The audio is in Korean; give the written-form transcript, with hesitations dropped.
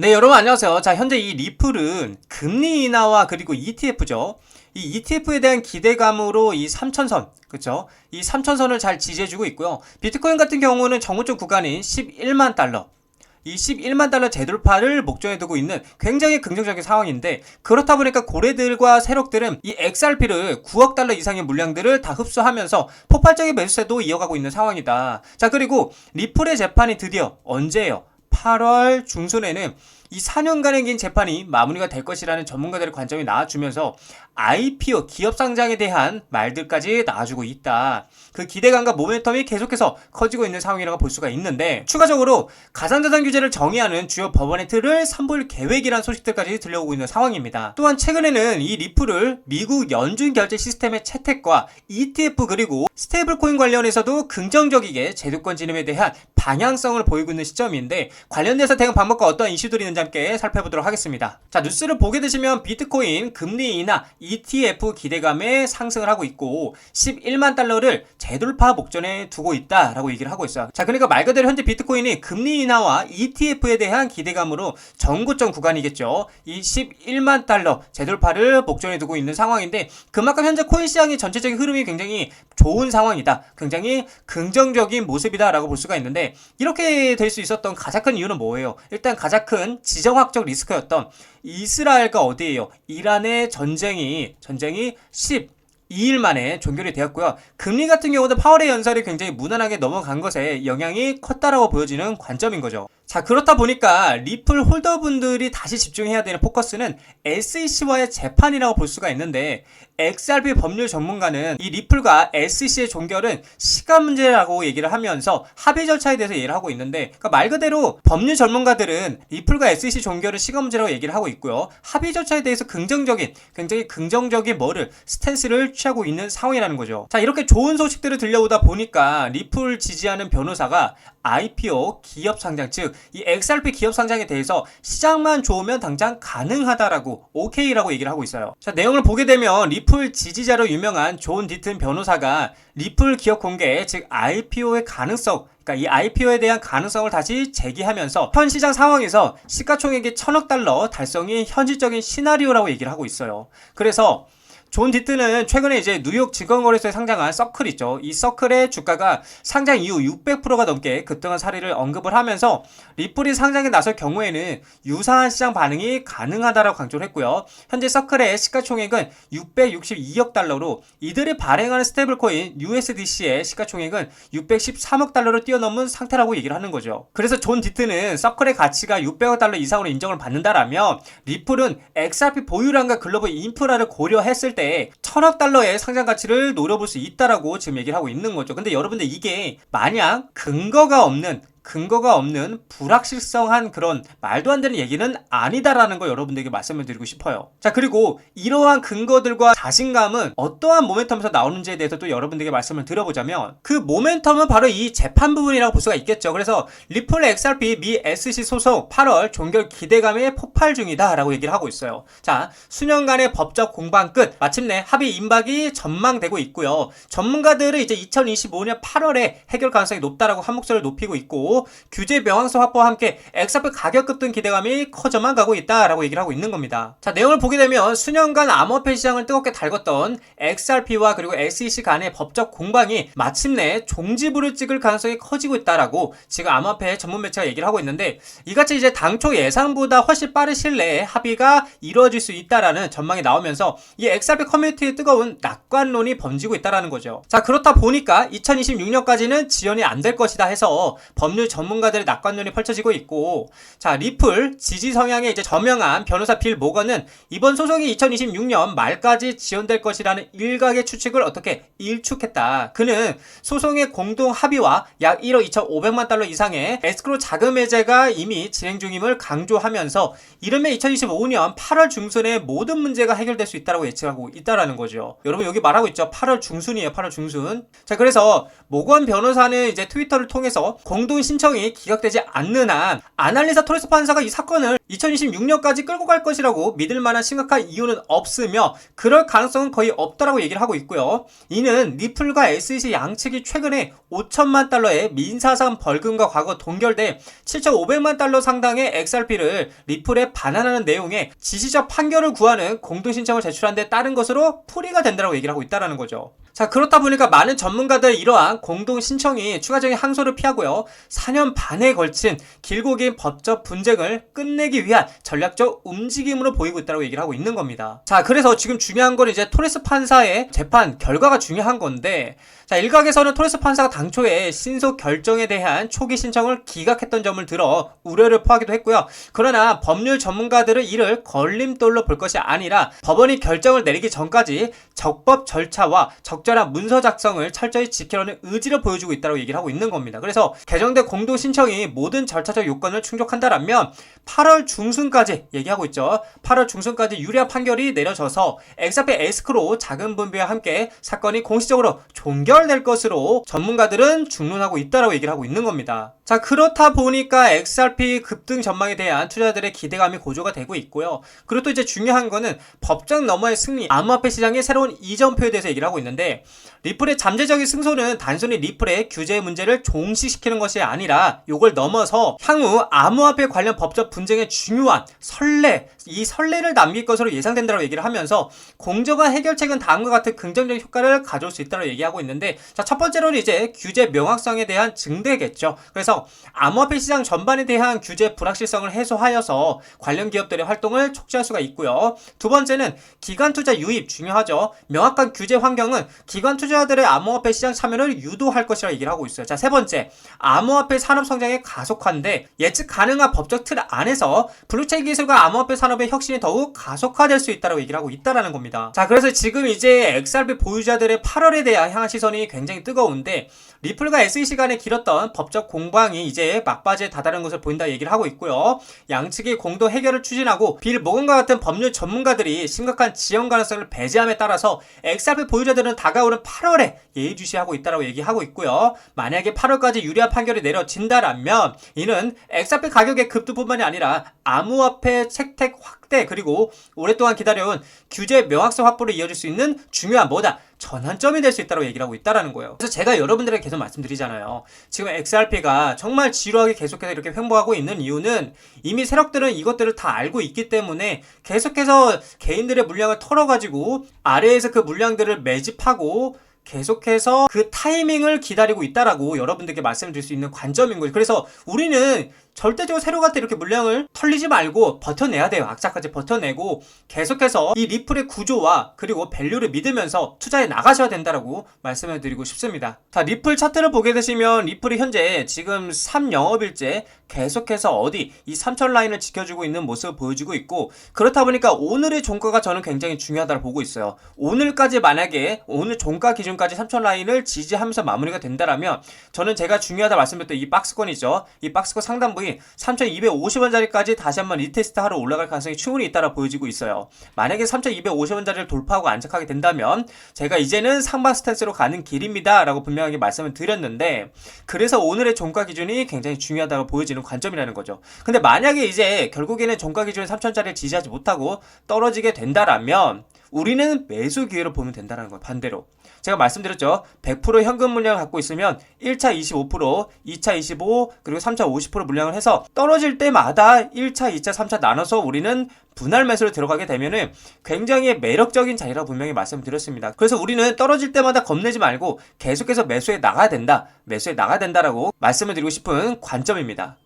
네, 여러분 안녕하세요. 자, 현재 이 리플은 금리 인하와 그리고 ETF죠. 이 ETF에 대한 기대감으로 이 3천선, 그쵸? 이 3천선을 잘 지지해주고 있고요. 비트코인 같은 경우는 정고점 구간인 11만 달러. 이 11만 달러 재돌파를 목전에 두고 있는 굉장히 긍정적인 상황인데, 그렇다 보니까 고래들과 세력들은 이 XRP를 9억 달러 이상의 물량들을 다 흡수하면서 폭발적인 매수세도 이어가고 있는 상황이다. 자, 그리고 리플의 재판이 드디어 언제예요? 8월 중순에는 이 4년간의 긴 재판이 마무리가 될 것이라는 전문가들의 관점이 나와주면서 IPO 기업 상장에 대한 말들까지 나와주고 있다. 그 기대감과 모멘텀이 계속해서 커지고 있는 상황이라고 볼 수가 있는데, 추가적으로 가상자산 규제를 정의하는 주요 법원의 틀을 선보일 계획이란 소식들까지 들려오고 있는 상황입니다. 또한 최근에는 이 리플을 미국 연준 결제 시스템의 채택과 ETF 그리고 스테이블코인 관련해서도 긍정적이게 제도권 진입에 대한 방향성을 보이고 있는 시점인데, 관련돼서 대응 방법과 어떤 이슈들이 있는지 함께 살펴보도록 하겠습니다. 자, 뉴스를 보게 되시면 비트코인 금리 인하 ETF 기대감에 상승을 하고 있고 11만 달러를 재돌파 목전에 두고 있다라고 얘기를 하고 있어요. 자, 그러니까 말 그대로 현재 비트코인이 금리 인하와 ETF에 대한 기대감으로 정고점 구간이겠죠. 이 11만 달러 재돌파를 목전에 두고 있는 상황인데, 그만큼 현재 코인 시장의 전체적인 흐름이 굉장히 좋은 상황이다. 굉장히 긍정적인 모습이다라고 볼 수가 있는데, 이렇게 될 수 있었던 가장 큰 이유는 뭐예요? 일단 가장 큰 지정학적 리스크였던 이스라엘과 어디예요? 이란의 전쟁이 12일 만에 종결이 되었고요. 금리 같은 경우도 파월의 연설이 굉장히 무난하게 넘어간 것에 영향이 컸다라고 보여지는 관점인 거죠. 자, 그렇다 보니까 리플 홀더분들이 다시 집중해야 되는 포커스는 SEC와의 재판이라고 볼 수가 있는데, XRP 법률 전문가는 이 리플과 SEC의 종결은 시간 문제라고 얘기를 하면서 합의 절차에 대해서 얘기를 하고 있는데, 그러니까 말 그대로 법률 전문가들은 리플과 SEC 종결은 시간 문제라고 얘기를 하고 있고요. 합의 절차에 대해서 굉장히 긍정적인 스탠스를 취하고 있는 상황이라는 거죠. 자, 이렇게 좋은 소식들을 들려오다 보니까 리플 지지하는 변호사가 IPO 기업 상장, 즉 이 XRP 기업 상장에 대해서 시장만 좋으면 당장 가능하다라고 OK라고 얘기를 하고 있어요. 자, 내용을 보게 되면 리플 지지자로 유명한 존 디튼 변호사가 리플 기업 공개, 즉 IPO의 가능성, 그러니까 이 IPO에 대한 가능성을 다시 제기하면서 현 시장 상황에서 시가총액이 1000억 달러 달성이 현실적인 시나리오라고 얘기를 하고 있어요. 그래서 존 디트는 최근에 이제 뉴욕 증권거래소에 상장한 서클 있죠. 이 서클의 주가가 상장 이후 600%가 넘게 급등한 사례를 언급을 하면서 리플이 상장에 나설 경우에는 유사한 시장 반응이 가능하다라고 강조를 했고요. 현재 서클의 시가총액은 662억 달러로 이들이 발행하는 스테이블코인 USDC의 시가총액은 613억 달러를 뛰어넘은 상태라고 얘기를 하는 거죠. 그래서 존 디트는 서클의 가치가 600억 달러 이상으로 인정을 받는다라면 리플은 XRP 보유량과 글로벌 인프라를 고려했을 때 1000억 달러의 상장 가치를 노려볼 수 있다라고 지금 얘기를 하고 있는 거죠. 근데 여러분들, 이게 만약 근거가 없는 불확실성한 그런 말도 안 되는 얘기는 아니다라는 거 여러분들에게 말씀을 드리고 싶어요. 자, 그리고 이러한 근거들과 자신감은 어떠한 모멘텀에서 나오는지에 대해서 또 여러분들에게 말씀을 드려보자면, 그 모멘텀은 바로 이 재판 부분이라고 볼 수가 있겠죠. 그래서 리플 XRP 미 SEC 소송 8월 종결 기대감에 폭발 중이다 라고 얘기를 하고 있어요. 자, 수년간의 법적 공방 끝 마침내 합의 임박이 전망되고 있고요. 전문가들은 이제 2025년 8월에 해결 가능성이 높다라고 한 목소리를 높이고 있고, 규제 명확성 확보와 함께 XRP 가격 급등 기대감이 커져만 가고 있다라고 얘기를 하고 있는 겁니다. 자, 내용을 보게 되면 수년간 암호화폐 시장을 뜨겁게 달궜던 XRP와 그리고 SEC 간의 법적 공방이 마침내 종지부를 찍을 가능성이 커지고 있다라고 지금 암호화폐 전문 매체가 얘기를 하고 있는데, 이같이 이제 당초 예상보다 훨씬 빠른 시일 내에 합의가 이루어질 수 있다라는 전망이 나오면서 이 XRP 커뮤니티의 뜨거운 낙관론이 번지고 있다라는 거죠. 자, 그렇다 보니까 2026년까지는 지연이 안 될 것이다 해서 법률 전문가들의 낙관론이 펼쳐지고 있고, 자, 리플 지지 성향의 이제 저명한 변호사 빌 모건은 이번 소송이 2026년 말까지 지연될 것이라는 일각의 추측을 어떻게 일축했다. 그는 소송의 공동 합의와 약 1억 2,500만 달러 이상의 에스크로 자금 해제가 이미 진행 중임을 강조하면서 이르면 2025년 8월 중순에 모든 문제가 해결될 수 있다고 예측하고 있다라는 거죠. 여러분, 여기 말하고 있죠. 8월 중순이에요. 8월 중순. 자, 그래서 모건 변호사는 이제 트위터를 통해서 공동 신청이 기각되지 않는 한 아날리사 토레스 판사가 이 사건을 2026년까지 끌고 갈 것이라고 믿을 만한 심각한 이유는 없으며 그럴 가능성은 거의 없다라고 얘기를 하고 있고요. 이는 리플과 SEC 양측이 최근에 5천만 달러의 민사상 벌금과 과거 동결돼 7,500만 달러 상당의 XRP를 리플에 반환하는 내용의 지시적 판결을 구하는 공동신청을 제출한 데 따른 것으로 풀이가 된다고 얘기를 하고 있다는 거죠. 자, 그렇다 보니까 많은 전문가들의 이러한 공동신청이 추가적인 항소를 피하고요. 4년 반에 걸친 길고 긴 법적 분쟁을 끝내기 위한 전략적 움직임으로 보이고 있다고 얘기를 하고 있는 겁니다. 자, 그래서 지금 중요한 건 이제 토레스 판사의 재판 결과가 중요한 건데, 자, 일각에서는 토레스 판사가 당초에 신속 결정에 대한 초기 신청을 기각했던 점을 들어 우려를 표하기도 했고요. 그러나 법률 전문가들은 이를 걸림돌로 볼 것이 아니라 법원이 결정을 내리기 전까지 적법 절차와 적절한 문서 작성을 철저히 지키려는 의지를 보여주고 있다고 얘기를 하고 있는 겁니다. 그래서 개정된 공동 신청이 모든 절차적 요건을 충족한다라면 8월 중순까지 얘기하고 있죠. 8월 중순까지 유리한 판결이 내려져서 XRP 에스크로 자금 분배와 함께 사건이 공식적으로 종결될 것으로 전문가들은 중론하고 있다라고 얘기를 하고 있는 겁니다. 자, 그렇다 보니까 XRP 급등 전망에 대한 투자자들의 기대감이 고조가 되고 있고요. 그리고 또 이제 중요한 거는 법정 너머의 승리, 암호화폐 시장의 새로운 이전표에 대해서 얘기를 하고 있는데, 리플의 잠재적인 승소는 단순히 리플의 규제 문제를 종식시키는 것이 아니라 이걸 넘어서 향후 암호화폐 관련 법적 분쟁의 중요한 이 선례를 남길 것으로 예상된다고 얘기를 하면서 공정한 해결책은 다음과 같은 긍정적인 효과를 가져올 수 있다고 얘기하고 있는데, 자, 첫 번째로는 이제 규제 명확성에 대한 증대겠죠. 그래서 암호화폐 시장 전반에 대한 규제 불확실성을 해소하여서 관련 기업들의 활동을 촉진할 수가 있고요. 두 번째는 기관 투자 유입 중요하죠. 명확한 규제 환경은 기관 투자자들의 암호화폐 시장 참여를 유도할 것이라고 얘기를 하고 있어요. 자, 세 번째, 암호화폐 산업 성장의 가속화인데 예측 가능한 법적 틀 안에서 블록체인 기술과 암호화폐 산업의 혁신이 더욱 가속화될 수 있다고 얘기를 하고 있다라는 겁니다. 자, 그래서 지금 이제 XRP 보유자들의 8월에 대한 향한 시선이 굉장히 뜨거운데, 리플과 SEC 간에 길었던 법적 공방이 이제 막바지에 다다른 것을 보인다 얘기를 하고 있고요. 양측이 공동 해결을 추진하고 빌 모건과 같은 법률 전문가들이 심각한 지연 가능성을 배제함에 따라서 XRP 보유자들은 다가오는 8월에 예의주시하고 있다고 얘기하고 있고요. 만약에 8월까지 유리한 판결이 내려진다라면 이는 XRP 가격의 급등뿐만이 아니라 암호화폐 채택 확대, 그리고 오랫동안 기다려온 규제 명확성 확보로 이어질 수 있는 중요한 전환점이 될 수 있다고 얘기를 하고 있다라는 거예요. 그래서 제가 여러분들에게 계속 말씀드리잖아요. 지금 XRP가 정말 지루하게 계속해서 이렇게 횡보하고 있는 이유는 이미 세력들은 이것들을 다 알고 있기 때문에 계속해서 개인들의 물량을 털어가지고 아래에서 그 물량들을 매집하고 계속해서 그 타이밍을 기다리고 있다라고 여러분들께 말씀드릴 수 있는 관점인 거예요. 그래서 우리는 절대적으로 세력한테 이렇게 물량을 털리지 말고 버텨내야 돼요. 악착같이 버텨내고 계속해서 이 리플의 구조와 그리고 밸류를 믿으면서 투자해 나가셔야 된다라고 말씀을 드리고 싶습니다. 자, 리플 차트를 보게 되시면 리플이 현재 지금 3영업일째 계속해서 이 3000 라인을 지켜주고 있는 모습을 보여주고 있고, 그렇다 보니까 오늘의 종가가 저는 굉장히 중요하다고 보고 있어요. 오늘까지 만약에 오늘 종가 기준까지 3000 라인을 지지하면서 마무리가 된다라면 저는 제가 중요하다 말씀드렸던 이 박스권이죠. 이 박스권 상단 부위 3250원짜리까지 다시 한번 리테스트 하러 올라갈 가능성이 충분히 있다라 보여지고 있어요. 만약에 3250원짜리를 돌파하고 안착하게 된다면 제가 이제는 상방 스탠스로 가는 길입니다 라고 분명하게 말씀을 드렸는데, 그래서 오늘의 종가 기준이 굉장히 중요하다고 보여지는 관점이라는 거죠. 근데 만약에 이제 결국에는 종가 기준 3000짜리를 지지하지 못하고 떨어지게 된다라면 우리는 매수 기회를 보면 된다는 거예요. 반대로 제가 말씀드렸죠. 100% 현금 물량을 갖고 있으면 1차 25%, 2차 25%, 그리고 3차 50% 물량을 해서 떨어질 때마다 1차, 2차, 3차 나눠서 우리는 분할 매수를 들어가게 되면은 굉장히 매력적인 자리라고 분명히 말씀드렸습니다. 그래서 우리는 떨어질 때마다 겁내지 말고 계속해서 매수해 나가야 된다라고 말씀을 드리고 싶은 관점입니다.